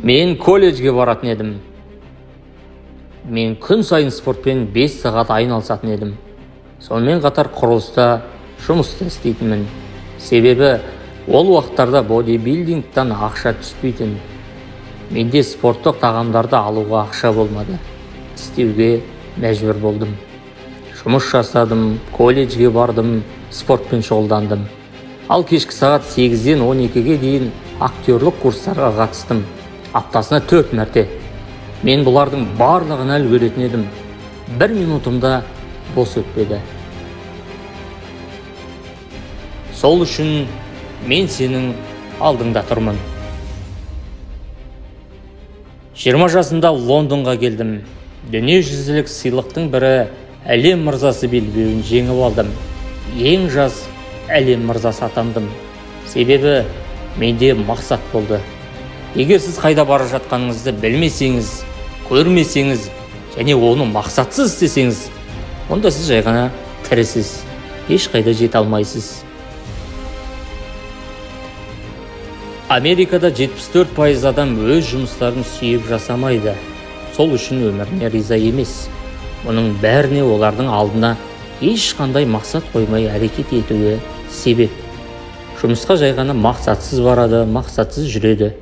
Мен колледжге баратын едім. Мен күн сайын спортпен 5 сағат айналысатын едім. Сонымен қатар құрылыста жұмыста істейтінмін. Себебі ол уақыттарда бодибилдингтан ақша түспейтін. Менде спорттық тағамдарды алуға ақша болмады. Істеуге мәжбүр болдым. Жұмыс жасадым, колледжге бардым, спортпен шұғылдандым. Ал кешкі сағат 8-ден 12-ге дейін актерлік курстарға қатыстым. Аптасына 4 мәрте. Мен бұлардың барлығына үлгеретін едім. 1 минутымда бос өтпеді. Сол үшін мен сенің алдыңда тұрмын. 20 жасымда Лондонға келдім. Дүниежүзілік сыйлықтың бірі әлем мырзасы белбеуін жеңіп алдым. Ең жас әлем мырзасы атандым. Себебі менде мақсат болды. Егер сіз қайда бара жатқаныңызды білмесеңіз, көрмесеңіз және оны мақсатсыз істесеңіз, онда сіз жай ғана тірісіз, ешқайда жете алмайсыз. Америкада 74% адам өз жұмыстарын сүйіп жасамайды. Сол үшін өміріне риза емес. Мұның бәріне олардың алдына ешқандай мақсат қоймай әрекет етуі себеп. Жұмысқа жай ғана мақсатсыз барады, мақсатсыз жүреді.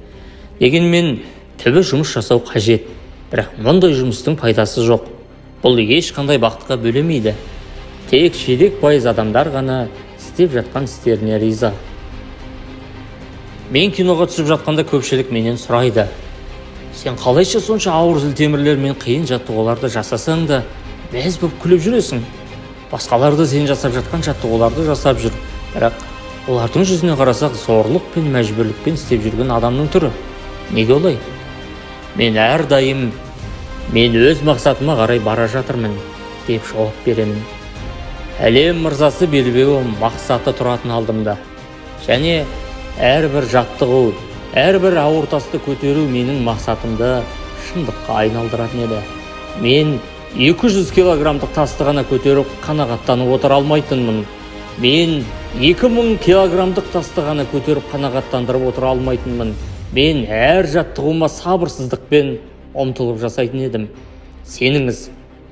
Дегенмен түбі жұмыс жасау қажет. Бірақ мұндай жұмыстың пайдасы жоқ. Бұл ешқандай бақытқа бөлемейді. Тек 7% адамдар ғана істеп жатқан істеріне риза. Мен киноға түсіп жатқанда көпшілік менен сұрайды: сен қалайша сонша ауыр зілтемірлер мен қиын жаттығуларды жасасаң да мәз болып күліп жүресің? Басқаларды сен жасап жатқан жаттығуларды жасап жүр. Бірақ олардың жүзіне қарасақ, зорлық пен мәжбүрлікпен істеп жүрген адамның түрі. Неге олай? Мен әрдайым мен өз мақсатыма қарай бара жатырмын деп жауап беремін. Әлем мырзасы белбеуі мақсаты тұратын алдымда. Және әрбір жаттығу, әрбір ауыр тасты көтеру менің мақсатымды шындыққа айналдыратын еді. Мен 200 килограммдық тасты ғана көтеріп қанағаттанып отыра алмайтынмын. Мен 2000 килограммдық тасты ғана көтеріп қанағаттандырып отыра алмайтынмын. Мен әр жаттығуыма сабырсыздықпен ұмтылып жасайтын едім. Сеніңіз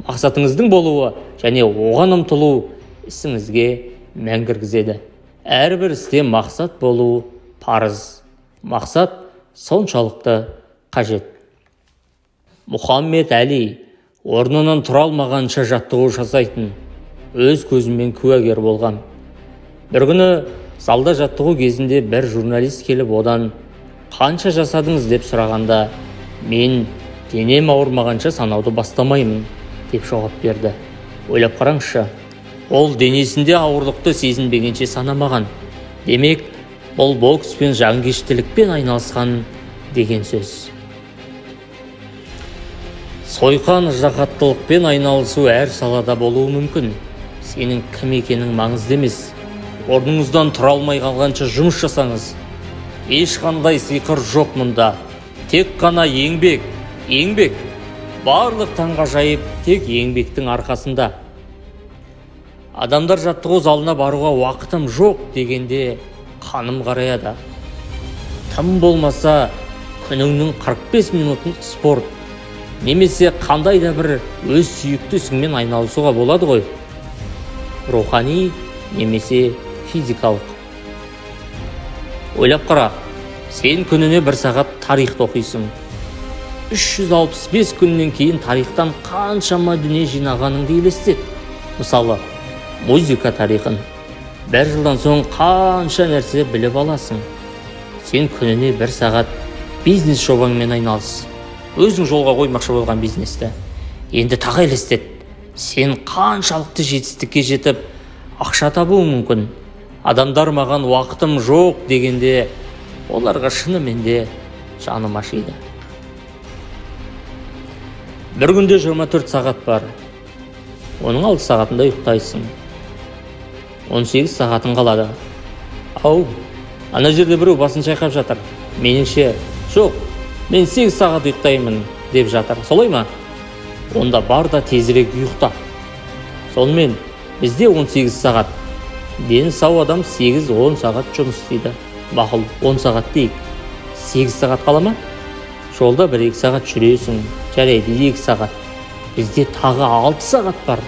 мақсатыңыздың болуы және оған ұмтылу ісіңізге мән кіргізеді. Әрбір істе мақсат болу парыз. Мақсат соншалықты қажет. Мұхаммед Әли орнынан тұра алмағанша жаттығу жасайтын. Өз көзіммен куәгер болғам. Бір күні залда жаттығу кезінде бір журналист келіп, одан қанша жасадыңыз деп сұрағанда, мен денем ауырмағанша санауды бастамаймын деп жауап берді. Ойлап қараңызшы, ол денесінде ауырлықты сезінбегенше санамаған. Демек, ол бокс пен жанкештілікпен айналысқан деген сөз. Сойқан жақаттылықпен айналысу әр салада болуы мүмкін. Сенің кім екенің маңызды емес. Орныңыздан тұра алмай қалғанша жұмыс жасаңыз. Ешқандай сиқыр жоқ мұнда. Тек қана еңбек, еңбек. Барлық таңғажайып тек еңбектің арқасында. Адамдар жаттығу залына баруға уақытым жоқ дегенде қаным қараяды. Тым болмаса күніңнің 45 минутын спорт немесе қандай да бір өз сүйікті ісіңмен айналысуға болады ғой. Рухани немесе физикалық. Ойлап қара, сен күніне 1 сағат тарихты оқисың. 365 күннен кейін тарихтан қаншама дүние жинағаныңды елестет. Мысалы, музыка тарихын. 1 жылдан соң қанша нәрсе біліп аласың. Сен күніне 1 сағат бизнес жобаңмен айналыс. Өзің жолға қоймақшы болған бизнесті. Енді тағы елестет. Сен қаншалықты жетістікке жетіп, ақша табуың мүмкін. Адамдар маған уақытым жоқ дегенде, оларға шынымен де жаным ашиды. Бір күнде 24 сағат бар. Оның 6 сағатында ұйықтайсың. 18 сағатың қалады. Ау, ана жерде біреу басын шайқап жатыр. Меніңше, жоқ, мен 8 сағат ұйықтаймын деп жатыр. Солай ма? Онда бар да тезірек ұйықта. Сонымен, бізде 18 сағат. Дені сау адам 8-10 сағат жұмыс істейді. Мақұл, 10 сағат дейік. 8 сағат қала ма? жолда 1-2 сағат жүресің, жарайды 2 сағат. Бізде тағы 6 сағат бар.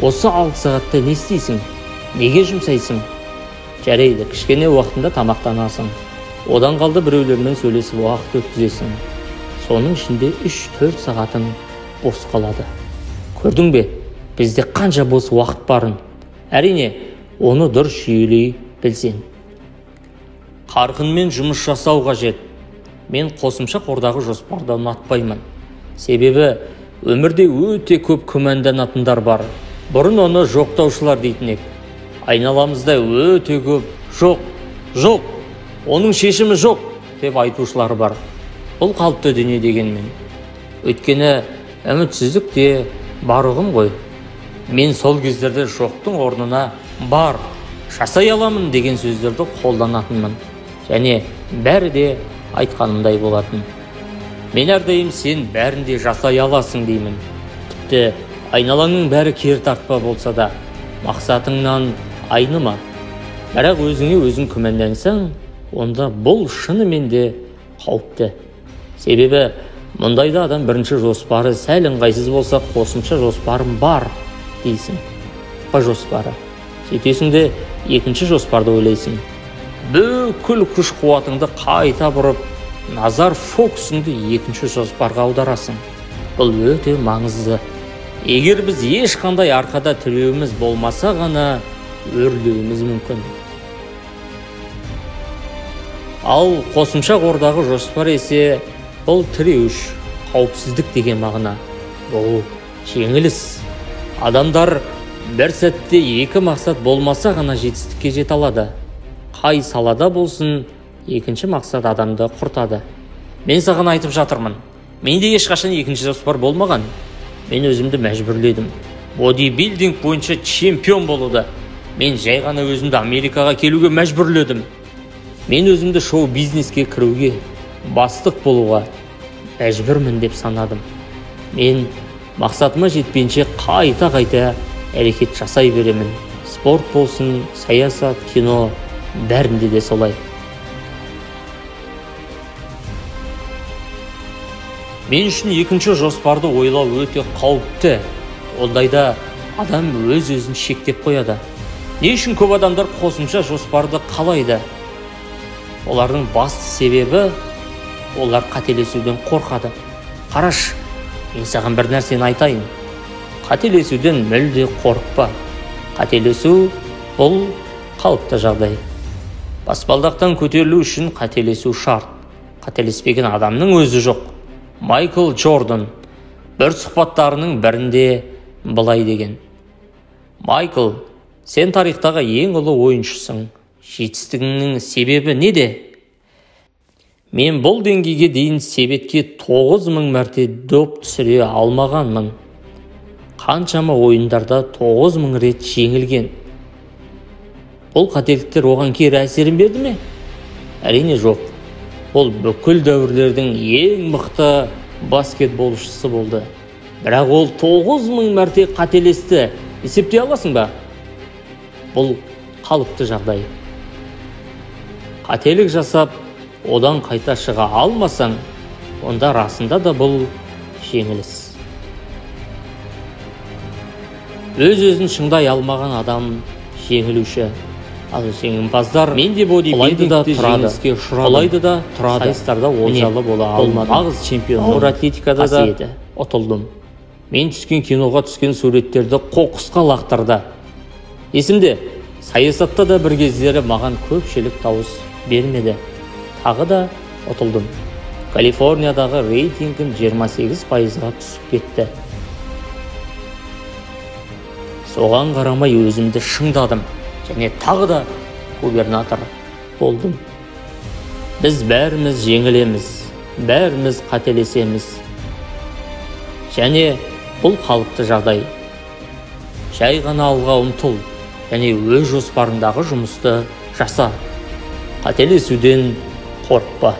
Осы 6 сағатта не істейсің? Неге жұмсайсың? Жарайды, кішкене уақытында тамақтанасың. Одан қалды біреулермен сөйлесіп уақыт өткізесің. Соның ішінде 3-4 сағатың бос қалады. Көрдің бе? Бізде қанша бос уақыт барын? Әрине, оны дұрыс жүйелей білсең. Қарқынмен жұмыс жасау қажет. Мен қосымша қордағы жоспарды ұнатпаймын. Себебі өмірде өте көп күмәнданатындар бар. Бұрын оны жоқтаушылар дейтін ек. Айналамызда өте көп жоқ, оның шешімі жоқ деп айтушылар бар. Бұл қалыпты дүние дегенмен. Өйткені үмітсіздік те бар ұғым ғой. Мен сол кездерде жоқтың орнына бар, жасай аламын деген сөздерді қолданатынмын. Және бәрі де айтқанымдай болатын. Мен әрдайым сен бәрінде жасай аласың деймін. Тіпті айналаңның бәрі кері тартпа болса да, мақсатыңнан айныма. Бірақ өзіңе өзің күмәндансаң, онда бұл шынымен де қауіпті. Себебі мұндайда адам бірінші жоспары сәл ыңғайсыз болса, қосымша жоспарым бар дейсің. Ба жоспары. Сөйтесің де екінші жоспарды ойлайсың. Бүкіл күш қуатыңды қайта бұрып, назар фокусыңды екінші жоспарға аударасың. Бұл өте маңызды. Егер біз ешқандай арқада тіреуіміз болмаса ғана өрлеуіміз мүмкін. Ал қосымша қордағы жоспар есе, бұл тіреуіш, қауіпсіздік деген мағына. Бұл жеңіліс. Адамдар бір сәтте 2 мақсат болмаса ғана жетістікке жете алады. Қай салада болсын, екінші мақсат адамды құртады. Мен саған айтып жатырмын. Менде ешқашан екінші жоспар болмаған. Мен өзімді мәжбүрледім. Бодибилдинг бойынша чемпион болуды. Мен жай ғана өзімді Америкаға келуге мәжбүрледім. Мен өзімді шоу-бизнеске кіруге, бастық болуға мәжбүрмін деп санадым. Мен мақсатыма жетпейінше қайта әрекет жасай беремін. Спорт болсын, саясат, кино, бәрінде де солай. Мен үшін екінші жоспарды ойлау өте қауіпті. Ондайда адам өз-өзін шектеп қояды. Не үшін көп адамдар қосымша жоспарды қалайды? Олардың басты себебі олар қателесуден қорқады. Қараш, мен саған бір нәрсені айтайын. Қателесуден мүлде қорықпа. Қателесу бұл қалыпты жағдай. Баспалдақтан көтерілу үшін қателесу шарт. Қателеспеген адамның өзі жоқ. Майкл Джордан бір сұхбаттарының бірінде былай деген. Майкл, сен тарихтағы ең ұлы ойыншысың. Жетістігіңнің себебі неде? Мен бұл деңгейге дейін себетке 9000 мәрте доп түсіре алмағанмын. Қаншама ойындарда 9000 рет жеңілген. Бұл қателіктер оған кері әсерін берді ме? Әрине жоқ. Ол бүкіл дәуірлердің ең мықты баскетболшысы болды. Бірақ ол 9000 мәрте қателесті. Есептей аласың ба? Бұл қалыпты жағдай. Қателік жасап, одан қайта шыға алмасаң, онда расында да бұл жеңіліс. Өз-өзін шыңдай алмаған адам жеңілуші. Ал жеңімпаздар менде бодибилдингте жеңіліске ұшырады, сайыстарда олжалы бола алмады. Нағыз чемпион. Ауыр атлетикада да ұтылдым. Мен түскен киноға түскен суреттерді қоқысқа лақтырды. Есімде, саясатта да бір кездері маған көпшілік дауыс бермеді. Тағы да ұтылдым. Калифорниядағы рейтингім 28%-ға түсіп кетті. Соған қарамай өзімді шыңдадым. Және тағы да губернатор болдым. Біз бәріміз жеңілеміз, бәріміз қателесеміз. Және бұл қалыпты жағдай. Жай ғана алға ұмтыл, және өз жоспарындағы жұмысты жаса. Қателесуден қорықпа.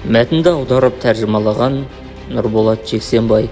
Мәтінді аударып тәржімалаған Нұрболат Жексенбай.